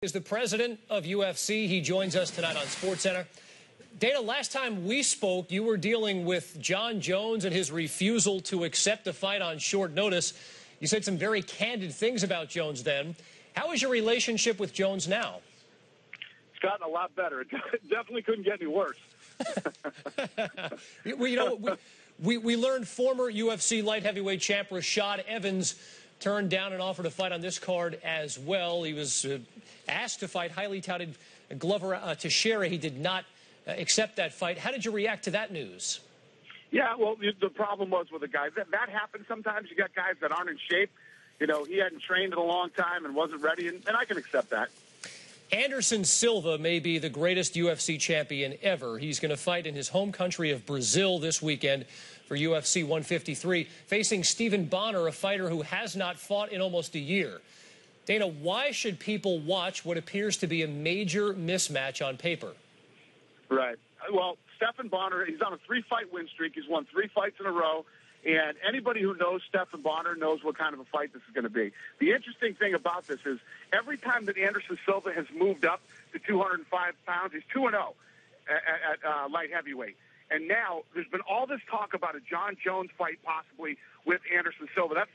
Is the president of UFC. He joins us tonight on SportsCenter. Dana, last time we spoke, you were dealing with Jon Jones and his refusal to accept a fight on short notice. You said some very candid things about Jones then. How is your relationship with Jones now? It's gotten a lot better. It definitely couldn't get any worse. We learned former UFC light heavyweight champ Rashad Evans turned down an offer to fight on this card as well. He was asked to fight highly touted Glover Teixeira. He did not accept that fight. How did you react to that news? Yeah, well, the problem was with the guys. That happens sometimes. You got guys that aren't in shape. You know, he hadn't trained in a long time and wasn't ready, and I can accept that. Anderson Silva may be the greatest UFC champion ever. He's going to fight in his home country of Brazil this weekend for UFC 153, facing Stephan BONNAR, a fighter who has not fought in almost a year. Dana, why should people watch what appears to be a major mismatch on paper? Right. Well, Stephan BONNAR, he's on a 3-fight win streak. He's won 3 fights in a row. And anybody who knows Stephan BONNAR knows what kind of a fight this is going to be. The interesting thing about this is every time that Anderson Silva has moved up to 205 pounds, he's 2-0 at light heavyweight. And now there's been all this talk about a Jon Jones fight possibly with Anderson Silva. That's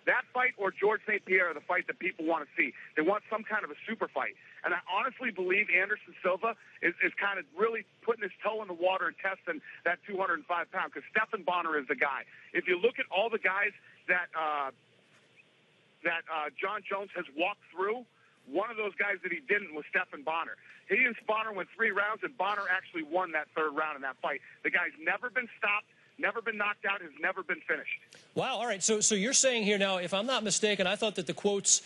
that fight or George St. Pierre are the fight that people want to see. They want some kind of a super fight. And I honestly believe Anderson Silva is kind of really putting his toe in the water and testing that 205 pounds because Stephan BONNAR is the guy. If you look at all the guys that Jon Jones has walked through, one of those guys that he didn't was Stephan BONNAR. He and BONNAR went 3 rounds, and BONNAR actually won that 3rd round in that fight. The guy's never been stopped, never been knocked out, has never been finished. Wow. All right. So you're saying here now, if I'm not mistaken, I thought that the quotes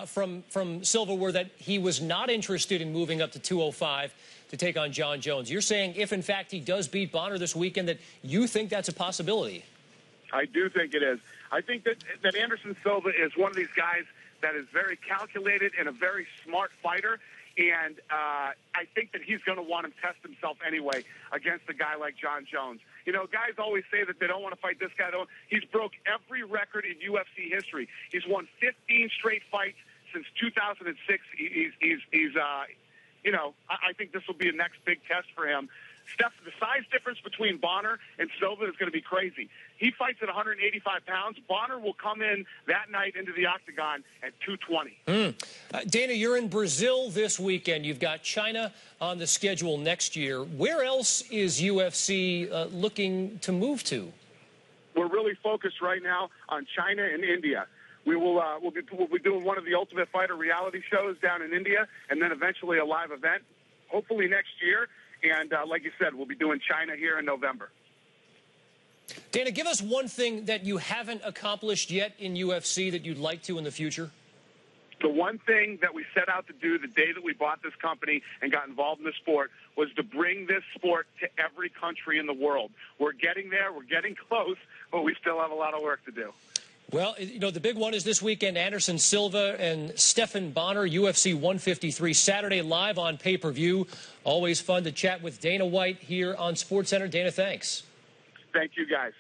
from Silva were that he was not interested in moving up to 205 to take on Jon Jones. You're saying if, in fact, he does beat BONNAR this weekend, that you think that's a possibility? I do think it is. I think that Anderson Silva is one of these guys that is very calculated and a very smart fighter. And I think that he's going to want to test himself anyway against a guy like Jon Jones. You know, guys always say that they don't want to fight this guy. He's broke every record in UFC history. He's won 15 straight fights since 2006. I think this will be a next big test for him. The size difference between BONNAR and Silva is going to be crazy. He fights at 185 pounds. BONNAR will come in that night into the octagon at 220. Dana, you're in Brazil this weekend. You've got China on the schedule next year. Where else is UFC looking to move to? We're really focused right now on China and India. We'll be doing one of the Ultimate Fighter reality shows down in India, and then eventually a live event, hopefully next year. And like you said, we'll be doing China here in November. Dana, give us one thing that you haven't accomplished yet in UFC that you'd like to in the future. The one thing that we set out to do the day that we bought this company and got involved in the sport was to bring this sport to every country in the world. We're getting there. We're getting close, but we still have a lot of work to do. Well, you know, the big one is this weekend, Anderson Silva and Stephan BONNAR, UFC 153, Saturday live on pay-per-view. Always fun to chat with Dana White here on SportsCenter. Dana, thanks. Thank you, guys.